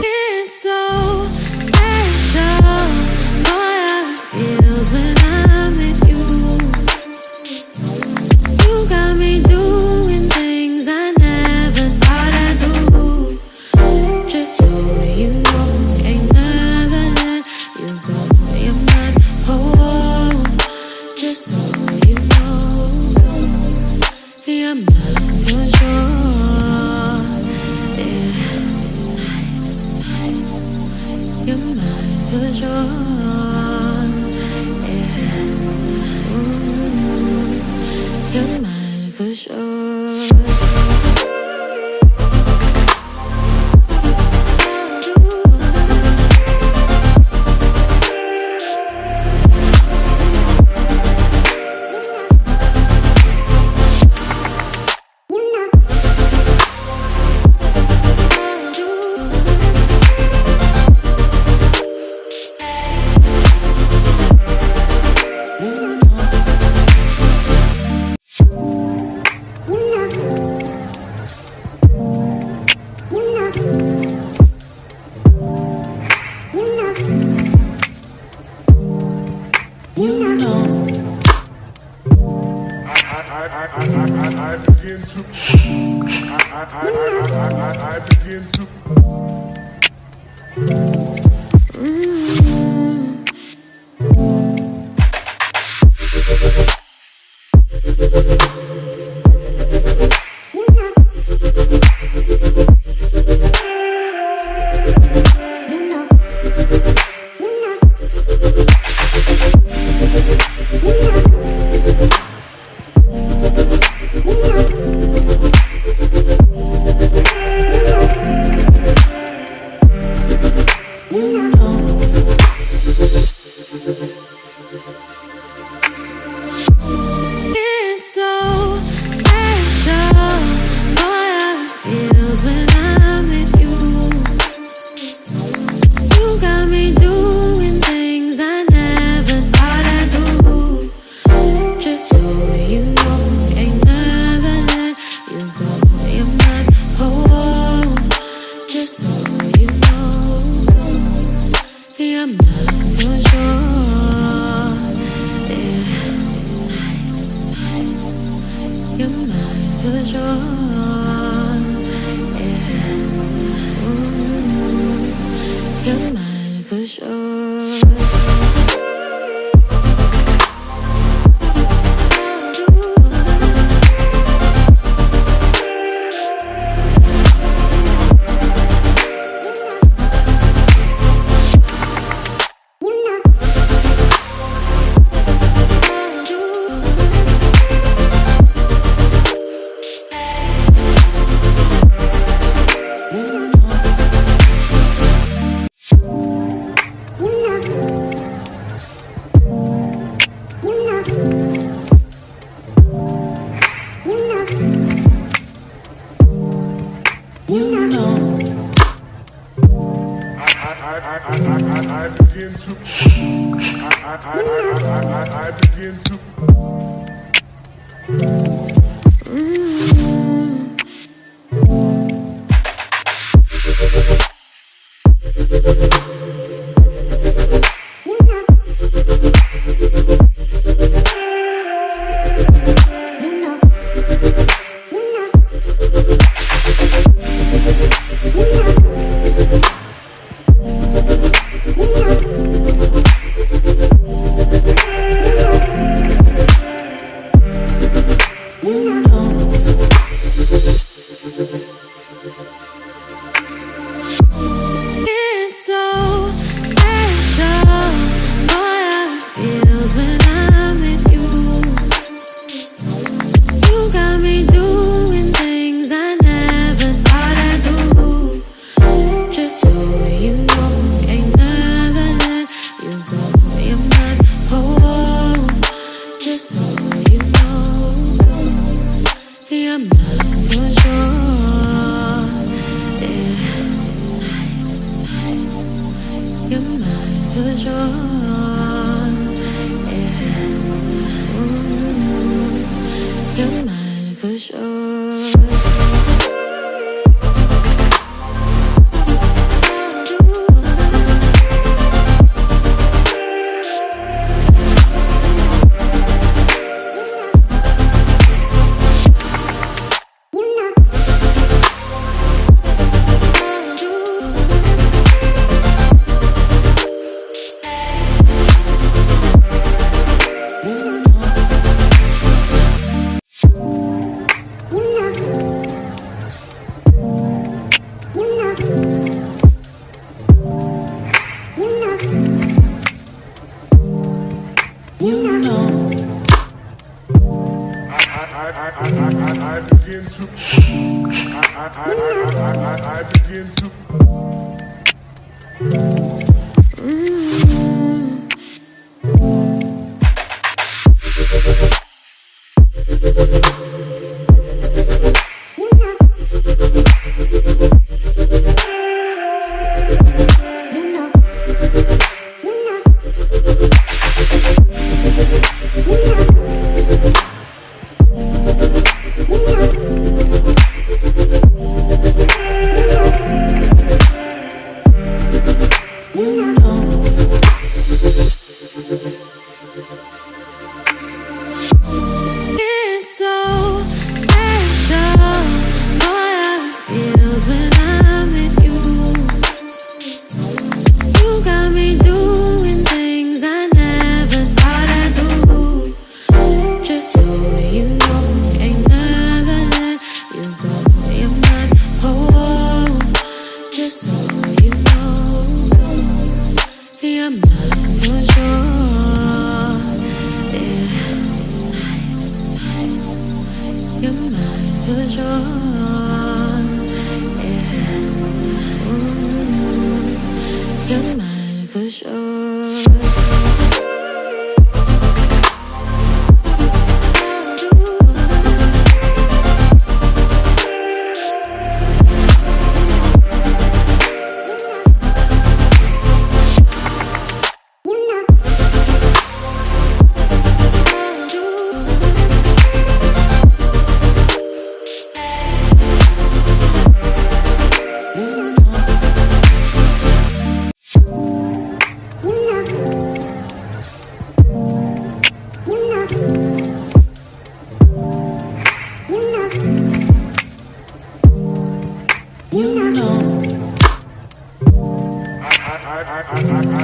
It's so special, boy, how it feels when I'm with you. You got me doing things I never thought I'd do. Just so you know, ain't never let you go. You're my home. Just so you know, you're mine for sure. Yeah. You're mine for sure. Yeah. Ooh, you're mine for sure. I begin to It's so special, boy, how it feels when I'm with you. You got me doing things I never thought I'd do. Just so you know, ain't never let you go. You're my home. Just so you know, you're mine for sure. Yeah. You're mine for sure. Yeah. Ooh, you're mine for sure. I begin to I begin to It's so You're mine for sure. Yeah. Ooh, you're mine for sure. I begin to. I begin to. It's so special. All I feels when I'm with you. You got me doing things I never thought I'd do. Just so you know, ain't never let you go. You're mine, oh, just so you know, you're mine for sure. Yeah. You're mine for sure. Yeah. Ooh, you're mine for sure.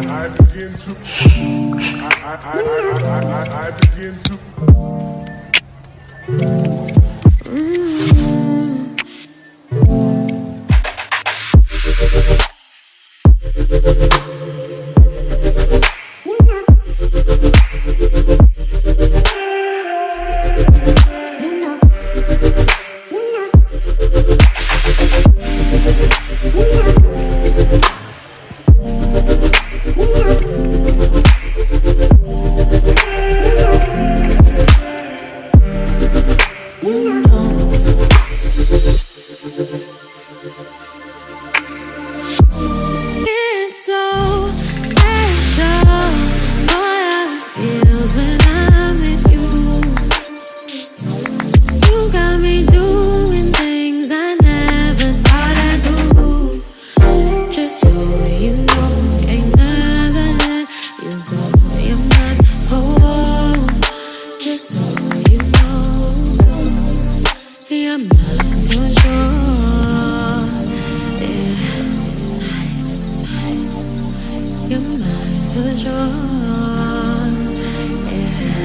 I begin to. I begin to. It's so special. All I feels when I'm with you. You got me doing things I never thought I'd do. Just so you know, ain't never let you go. You're mine, oh, just so you know, you're mine for sure. Yeah. You're mine for sure. Yeah.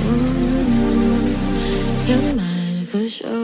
Ooh, you're mine for sure.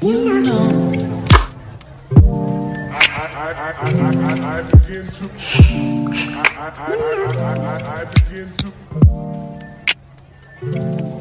You know. I begin to. I begin to.